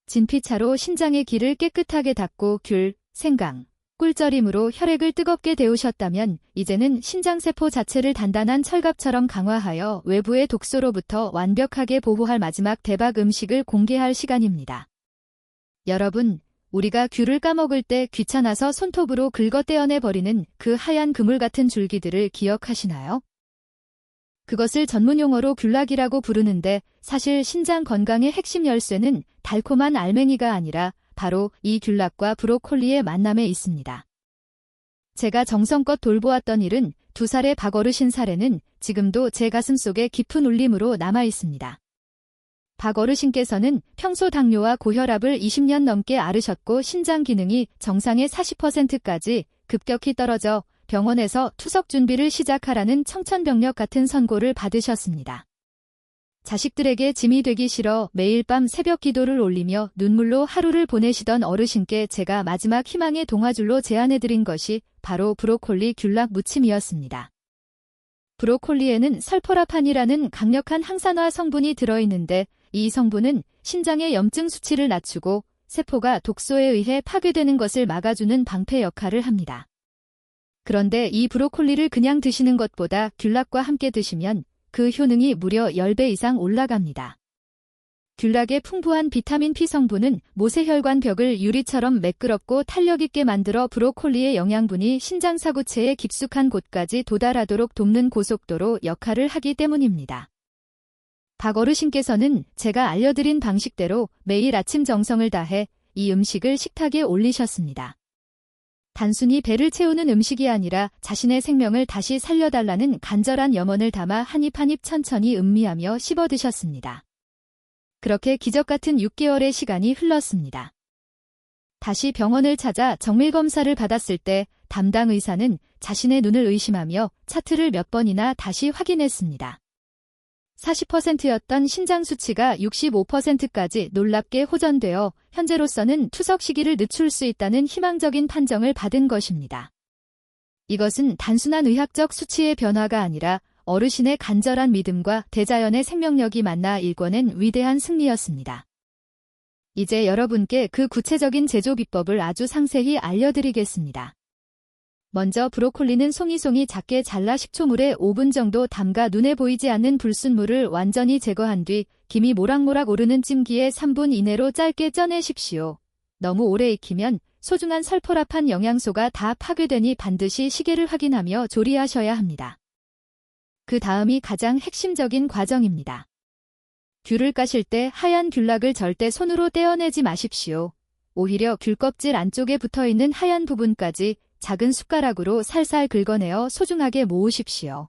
진피차로 신장의 길을 깨끗하게 닦고 귤, 생강, 꿀절임으로 혈액을 뜨겁게 데우셨다면 이제는 신장세포 자체를 단단한 철갑처럼 강화하여 외부의 독소로부터 완벽하게 보호할 마지막 대박 음식을 공개할 시간입니다. 여러분, 우리가 귤을 까먹을 때 귀찮아서 손톱으로 긁어 떼어내버리는 그 하얀 그물 같은 줄기들을 기억하시나요? 그것을 전문용어로 귤락이라고 부르는데 사실 신장 건강의 핵심 열쇠는 달콤한 알맹이가 아니라 바로 이 귤락과 브로콜리의 만남에 있습니다. 제가 정성껏 돌보았던 일은 2살의 박어르신 사례는 지금도 제 가슴속에 깊은 울림으로 남아있습니다. 박어르신께서는 평소 당뇨와 고혈압을 20년 넘게 앓으셨고 신장 기능이 정상의 40%까지 급격히 떨어져 병원에서 투석 준비를 시작하라는 청천벽력 같은 선고를 받으셨습니다. 자식들에게 짐이 되기 싫어 매일 밤 새벽 기도를 올리며 눈물로 하루를 보내시던 어르신께 제가 마지막 희망의 동화줄로 제안해드린 것이 바로 브로콜리 귤락 무침이었습니다. 브로콜리에는 설포라판이라는 강력한 항산화 성분이 들어있는데 이 성분은 신장의 염증 수치를 낮추고 세포가 독소에 의해 파괴되는 것을 막아주는 방패 역할을 합니다. 그런데 이 브로콜리를 그냥 드시는 것보다 귤락과 함께 드시면 그 효능이 무려 10배 이상 올라갑니다. 귤락의 풍부한 비타민 P 성분은 모세혈관 벽을 유리처럼 매끄럽고 탄력있게 만들어 브로콜리의 영양분이 신장 사구체의 깊숙한 곳까지 도달하도록 돕는 고속도로 역할을 하기 때문입니다. 박 어르신께서는 제가 알려드린 방식대로 매일 아침 정성을 다해 이 음식을 식탁에 올리셨습니다. 단순히 배를 채우는 음식이 아니라 자신의 생명을 다시 살려달라는 간절한 염원을 담아 한 입 한 입 천천히 음미하며 씹어 드셨습니다. 그렇게 기적같은 6개월의 시간이 흘렀습니다. 다시 병원을 찾아 정밀검사를 받았을 때 담당 의사는 자신의 눈을 의심하며 차트를 몇 번이나 다시 확인했습니다. 40%였던 신장 수치가 65%까지 놀랍게 호전되어 현재로서는 투석 시기를 늦출 수 있다는 희망적인 판정을 받은 것입니다. 이것은 단순한 의학적 수치의 변화가 아니라 어르신의 간절한 믿음과 대자연의 생명력이 만나 일궈낸 위대한 승리였습니다. 이제 여러분께 그 구체적인 제조 비법을 아주 상세히 알려드리겠습니다. 먼저 브로콜리는 송이송이 작게 잘라 식초물에 5분 정도 담가 눈에 보이지 않는 불순물을 완전히 제거한 뒤 김이 모락모락 오르는 찜기에 3분 이내로 짧게 쪄내십시오. 너무 오래 익히면 소중한 설포라판 영양소가 다 파괴되니 반드시 시계를 확인하며 조리하셔야 합니다. 그 다음이 가장 핵심적인 과정입니다. 귤을 까실 때 하얀 귤락을 절대 손으로 떼어내지 마십시오. 오히려 귤 껍질 안쪽에 붙어있는 하얀 부분까지 작은 숟가락으로 살살 긁어내어 소중하게 모으십시오.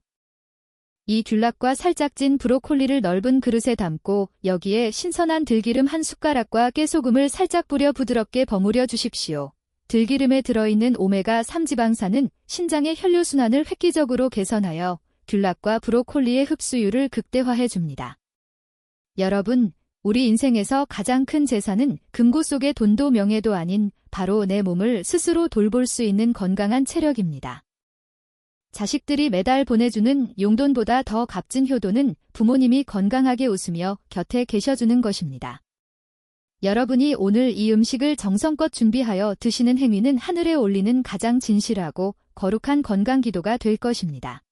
이 귤락과 살짝 찐 브로콜리를 넓은 그릇에 담고 여기에 신선한 들기름 한 숟가락과 깨소금을 살짝 뿌려 부드럽게 버무려 주십시오. 들기름에 들어있는 오메가3 지방산은 신장의 혈류순환을 획기적으로 개선하여 귤락과 브로콜리의 흡수율을 극대화해 줍니다. 여러분, 우리 인생에서 가장 큰 재산은 금고 속의 돈도 명예도 아닌 바로 내 몸을 스스로 돌볼 수 있는 건강한 체력입니다. 자식들이 매달 보내주는 용돈보다 더 값진 효도는 부모님이 건강하게 웃으며 곁에 계셔주는 것입니다. 여러분이 오늘 이 음식을 정성껏 준비하여 드시는 행위는 하늘에 올리는 가장 진실하고 거룩한 건강기도가 될 것입니다.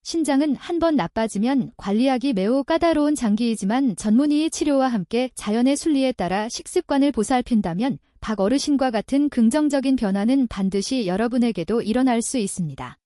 신장은 한번 나빠지면 관리하기 매우 까다로운 장기이지만 전문의의 치료와 함께 자연의 순리에 따라 식습관을 보살핀다면 박 어르신과 같은 긍정적인 변화는 반드시 여러분에게도 일어날 수 있습니다.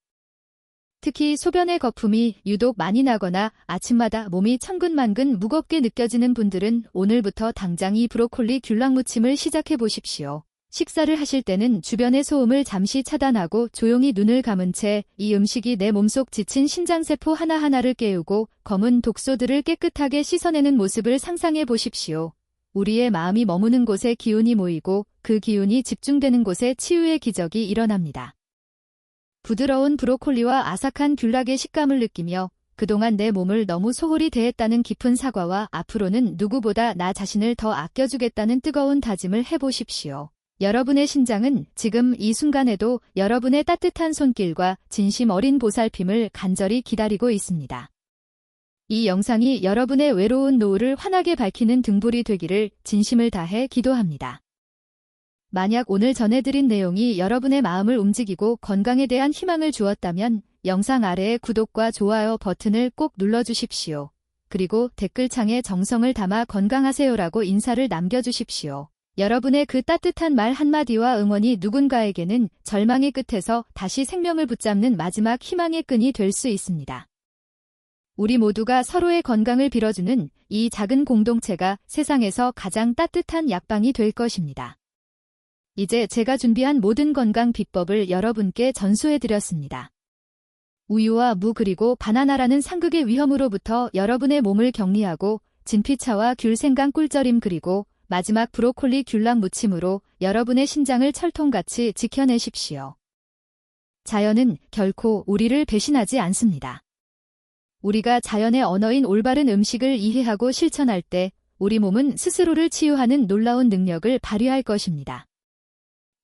특히 소변의 거품이 유독 많이 나거나 아침마다 몸이 천근만근 무겁게 느껴지는 분들은 오늘부터 당장 이 브로콜리 귤락 무침을 시작해 보십시오. 식사를 하실 때는 주변의 소음을 잠시 차단하고 조용히 눈을 감은 채 이 음식이 내 몸속 지친 신장세포 하나하나를 깨우고 검은 독소들을 깨끗하게 씻어내는 모습을 상상해 보십시오. 우리의 마음이 머무는 곳에 기운이 모이고 그 기운이 집중되는 곳에 치유의 기적이 일어납니다. 부드러운 브로콜리와 아삭한 귤락의 식감을 느끼며 그동안 내 몸을 너무 소홀히 대했다는 깊은 사과와 앞으로는 누구보다 나 자신을 더 아껴주겠다는 뜨거운 다짐을 해보십시오. 여러분의 신장은 지금 이 순간에도 여러분의 따뜻한 손길과 진심 어린 보살핌을 간절히 기다리고 있습니다. 이 영상이 여러분의 외로운 노을을 환하게 밝히는 등불이 되기를 진심을 다해 기도합니다. 만약 오늘 전해드린 내용이 여러분의 마음을 움직이고 건강에 대한 희망을 주었다면 영상 아래의 구독과 좋아요 버튼을 꼭 눌러주십시오. 그리고 댓글창에 정성을 담아 건강하세요라고 인사를 남겨주십시오. 여러분의 그 따뜻한 말 한마디와 응원이 누군가에게는 절망의 끝에서 다시 생명을 붙잡는 마지막 희망의 끈이 될 수 있습니다. 우리 모두가 서로의 건강을 빌어주는 이 작은 공동체가 세상에서 가장 따뜻한 약방이 될 것입니다. 이제 제가 준비한 모든 건강 비법을 여러분께 전수해드렸습니다. 우유와 무 그리고 바나나라는 상극의 위험으로부터 여러분의 몸을 격리하고 진피차와 귤 생강 꿀절임 그리고 마지막 브로콜리 귤락 무침으로 여러분의 신장을 철통같이 지켜내십시오. 자연은 결코 우리를 배신하지 않습니다. 우리가 자연의 언어인 올바른 음식을 이해하고 실천할 때 우리 몸은 스스로를 치유하는 놀라운 능력을 발휘할 것입니다.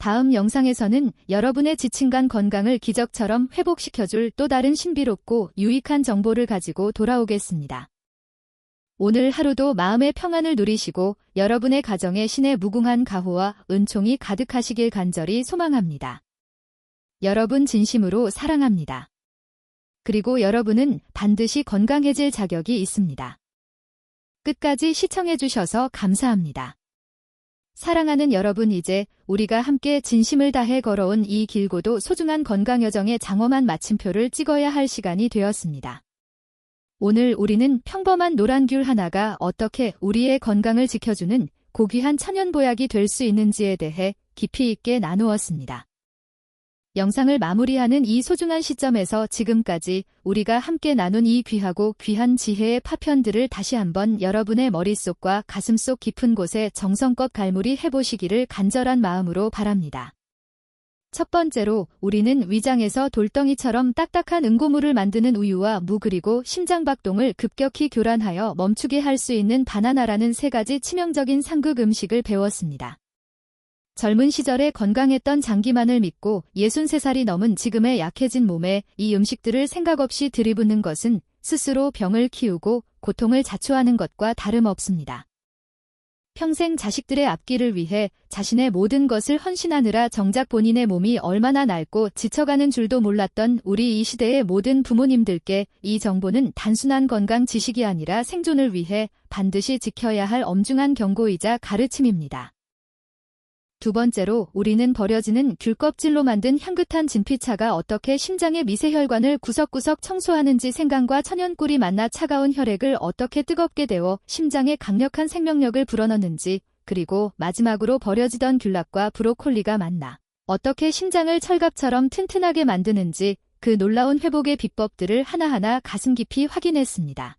다음 영상에서는 여러분의 지친간 건강을 기적처럼 회복시켜줄 또 다른 신비롭고 유익한 정보를 가지고 돌아오겠습니다. 오늘 하루도 마음의 평안을 누리시고 여러분의 가정에 신의 무궁한 가호와 은총이 가득하시길 간절히 소망합니다. 여러분 진심으로 사랑합니다. 그리고 여러분은 반드시 건강해질 자격이 있습니다. 끝까지 시청해주셔서 감사합니다. 사랑하는 여러분, 이제 우리가 함께 진심을 다해 걸어온 이 길고도 소중한 건강 여정의 장엄한 마침표를 찍어야 할 시간이 되었습니다. 오늘 우리는 평범한 노란 귤 하나가 어떻게 우리의 건강을 지켜주는 고귀한 천연보약이 될 수 있는지에 대해 깊이 있게 나누었습니다. 영상을 마무리하는 이 소중한 시점에서 지금까지 우리가 함께 나눈 이 귀하고 귀한 지혜의 파편들을 다시 한번 여러분의 머릿속과 가슴속 깊은 곳에 정성껏 갈무리 해보시기를 간절한 마음으로 바랍니다. 첫 번째로 우리는 위장에서 돌덩이처럼 딱딱한 응고물을 만드는 우유와 무 그리고 심장박동을 급격히 교란하여 멈추게 할 수 있는 바나나라는 세 가지 치명적인 상극 음식을 배웠습니다. 젊은 시절에 건강했던 장기만을 믿고 63살이 넘은 지금의 약해진 몸에 이 음식들을 생각 없이 들이붓는 것은 스스로 병을 키우고 고통을 자초하는 것과 다름없습니다. 평생 자식들의 앞길을 위해 자신의 모든 것을 헌신하느라 정작 본인의 몸이 얼마나 낡고 지쳐가는 줄도 몰랐던 우리 이 시대의 모든 부모님들께 이 정보는 단순한 건강 지식이 아니라 생존을 위해 반드시 지켜야 할 엄중한 경고이자 가르침입니다. 두 번째로 우리는 버려지는 귤 껍질로 만든 향긋한 진피차가 어떻게 심장의 미세혈관을 구석구석 청소하는지, 생강과 천연꿀이 만나 차가운 혈액을 어떻게 뜨겁게 데워 심장에 강력한 생명력을 불어넣는지, 그리고 마지막으로 버려지던 귤락과 브로콜리가 만나 어떻게 심장을 철갑처럼 튼튼하게 만드는지, 그 놀라운 회복의 비법들을 하나하나 가슴 깊이 확인했습니다.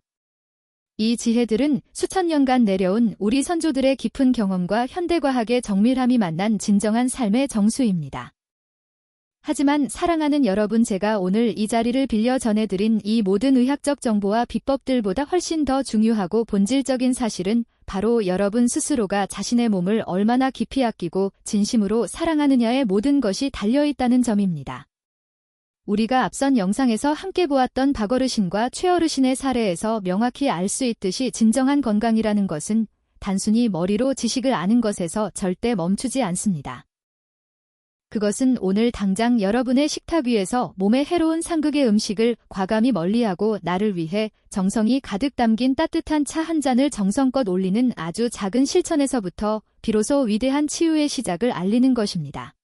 이 지혜들은 수천 년간 내려온 우리 선조들의 깊은 경험과 현대과학의 정밀함이 만난 진정한 삶의 정수입니다. 하지만 사랑하는 여러분, 제가 오늘 이 자리를 빌려 전해드린 이 모든 의학적 정보와 비법들보다 훨씬 더 중요하고 본질적인 사실은 바로 여러분 스스로가 자신의 몸을 얼마나 깊이 아끼고 진심으로 사랑하느냐에 모든 것이 달려있다는 점입니다. 우리가 앞선 영상에서 함께 보았던 박어르신과 최어르신의 사례에서 명확히 알 수 있듯이 진정한 건강이라는 것은 단순히 머리로 지식을 아는 것에서 절대 멈추지 않습니다. 그것은 오늘 당장 여러분의 식탁 위에서 몸에 해로운 상극의 음식을 과감히 멀리하고 나를 위해 정성이 가득 담긴 따뜻한 차 한 잔을 정성껏 올리는 아주 작은 실천에서부터 비로소 위대한 치유의 시작을 알리는 것입니다.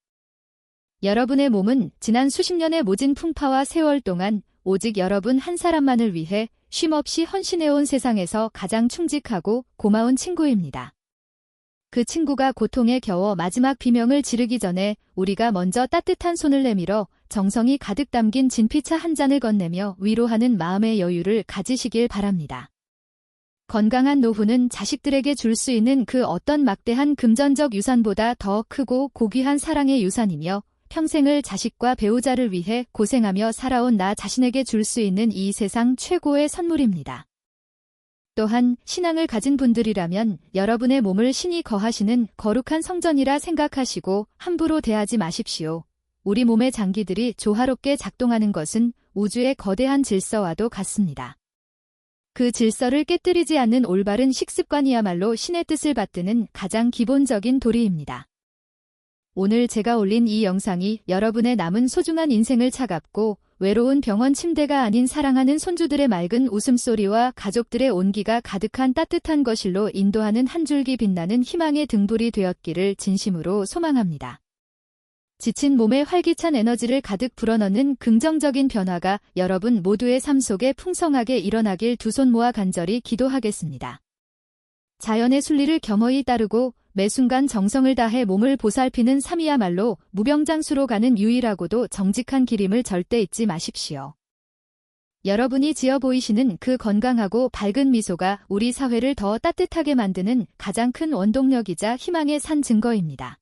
여러분의 몸은 지난 수십 년의 모진 풍파와 세월 동안 오직 여러분 한 사람만을 위해 쉼없이 헌신해온 세상에서 가장 충직하고 고마운 친구입니다. 그 친구가 고통에 겨워 마지막 비명을 지르기 전에 우리가 먼저 따뜻한 손을 내밀어 정성이 가득 담긴 진피차 한 잔을 건네며 위로하는 마음의 여유를 가지시길 바랍니다. 건강한 노후는 자식들에게 줄 수 있는 그 어떤 막대한 금전적 유산보다 더 크고 고귀한 사랑의 유산이며, 평생을 자식과 배우자를 위해 고생하며 살아온 나 자신에게 줄 수 있는 이 세상 최고의 선물입니다. 또한 신앙을 가진 분들이라면 여러분의 몸을 신이 거하시는 거룩한 성전이라 생각하시고 함부로 대하지 마십시오. 우리 몸의 장기들이 조화롭게 작동하는 것은 우주의 거대한 질서와도 같습니다. 그 질서를 깨뜨리지 않는 올바른 식습관이야말로 신의 뜻을 받드는 가장 기본적인 도리입니다. 오늘 제가 올린 이 영상이 여러분의 남은 소중한 인생을 차갑고 외로운 병원 침대가 아닌 사랑하는 손주들의 맑은 웃음소리와 가족들의 온기가 가득한 따뜻한 거실로 인도하는 한 줄기 빛나는 희망의 등불이 되었기를 진심으로 소망합니다. 지친 몸에 활기찬 에너지를 가득 불어넣는 긍정적인 변화가 여러분 모두의 삶 속에 풍성하게 일어나길 두 손 모아 간절히 기도하겠습니다. 자연의 순리를 겸허히 따르고 매 순간 정성을 다해 몸을 보살피는 삶이야말로 무병장수로 가는 유일하고도 정직한 길임을 절대 잊지 마십시오. 여러분이 지어 보이시는 그 건강하고 밝은 미소가 우리 사회를 더 따뜻하게 만드는 가장 큰 원동력이자 희망의 산 증거입니다.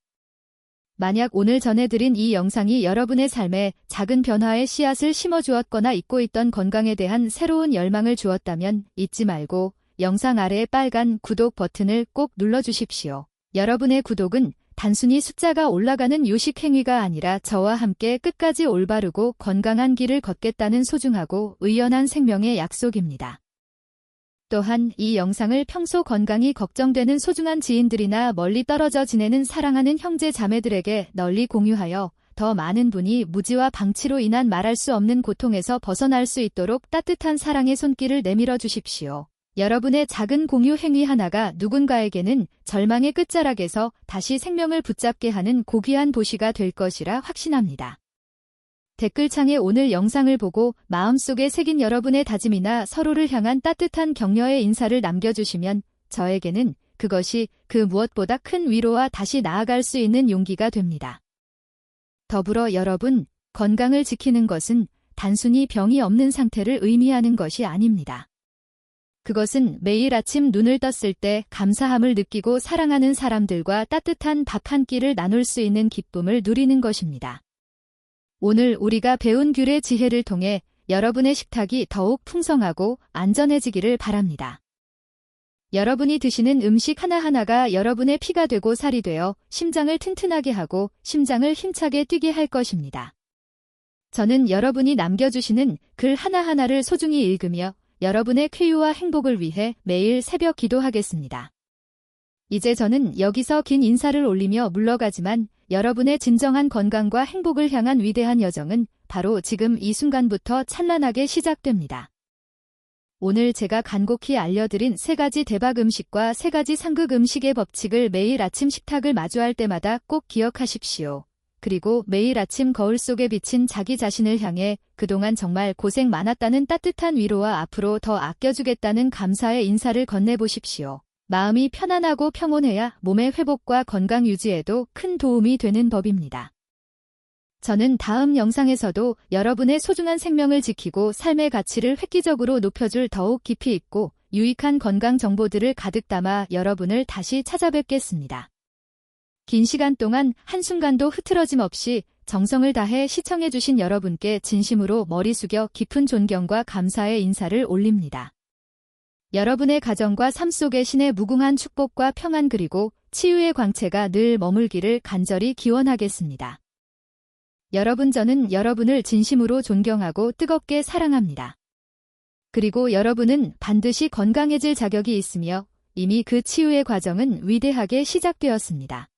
만약 오늘 전해드린 이 영상이 여러분의 삶에 작은 변화의 씨앗을 심어주었거나 잊고 있던 건강에 대한 새로운 열망을 주었다면 잊지 말고 영상 아래의 빨간 구독 버튼을 꼭 눌러주십시오. 여러분의 구독은 단순히 숫자가 올라가는 요식 행위가 아니라 저와 함께 끝까지 올바르고 건강한 길을 걷겠다는 소중하고 의연한 생명의 약속입니다. 또한 이 영상을 평소 건강이 걱정되는 소중한 지인들이나 멀리 떨어져 지내는 사랑하는 형제 자매들에게 널리 공유하여 더 많은 분이 무지와 방치로 인한 말할 수 없는 고통에서 벗어날 수 있도록 따뜻한 사랑의 손길을 내밀어 주십시오. 여러분의 작은 공유 행위 하나가 누군가에게는 절망의 끝자락에서 다시 생명을 붙잡게 하는 고귀한 보시가 될 것이라 확신합니다. 댓글창에 오늘 영상을 보고 마음속에 새긴 여러분의 다짐이나 서로를 향한 따뜻한 격려의 인사를 남겨주시면 저에게는 그것이 그 무엇보다 큰 위로와 다시 나아갈 수 있는 용기가 됩니다. 더불어 여러분, 건강을 지키는 것은 단순히 병이 없는 상태를 의미하는 것이 아닙니다. 그것은 매일 아침 눈을 떴을 때 감사함을 느끼고 사랑하는 사람들과 따뜻한 밥 한 끼를 나눌 수 있는 기쁨을 누리는 것입니다. 오늘 우리가 배운 귤의 지혜를 통해 여러분의 식탁이 더욱 풍성하고 안전해지기를 바랍니다. 여러분이 드시는 음식 하나하나가 여러분의 피가 되고 살이 되어 심장을 튼튼하게 하고 심장을 힘차게 뛰게 할 것입니다. 저는 여러분이 남겨주시는 글 하나하나를 소중히 읽으며 여러분의 쾌유와 행복을 위해 매일 새벽 기도하겠습니다. 이제 저는 여기서 긴 인사를 올리며 물러가지만 여러분의 진정한 건강과 행복을 향한 위대한 여정은 바로 지금 이 순간부터 찬란하게 시작됩니다. 오늘 제가 간곡히 알려드린 3가지 대박 음식과 3가지 상극 음식의 법칙을 매일 아침 식탁을 마주할 때마다 꼭 기억하십시오. 그리고 매일 아침 거울 속에 비친 자기 자신을 향해 그동안 정말 고생 많았다는 따뜻한 위로와 앞으로 더 아껴주겠다는 감사의 인사를 건네보십시오. 마음이 편안하고 평온해야 몸의 회복과 건강 유지에도 큰 도움이 되는 법입니다. 저는 다음 영상에서도 여러분의 소중한 생명을 지키고 삶의 가치를 획기적으로 높여줄 더욱 깊이 있고 유익한 건강 정보들을 가득 담아 여러분을 다시 찾아뵙겠습니다. 긴 시간 동안 한순간도 흐트러짐 없이 정성을 다해 시청해주신 여러분께 진심으로 머리 숙여 깊은 존경과 감사의 인사를 올립니다. 여러분의 가정과 삶 속에 신의 무궁한 축복과 평안 그리고 치유의 광채가 늘 머물기를 간절히 기원하겠습니다. 여러분, 저는 여러분을 진심으로 존경하고 뜨겁게 사랑합니다. 그리고 여러분은 반드시 건강해질 자격이 있으며 이미 그 치유의 과정은 위대하게 시작되었습니다.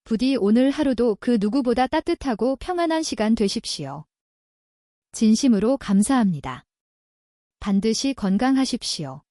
부디 오늘 하루도 그 누구보다 따뜻하고 평안한 시간 되십시오. 진심으로 감사합니다. 반드시 건강하십시오.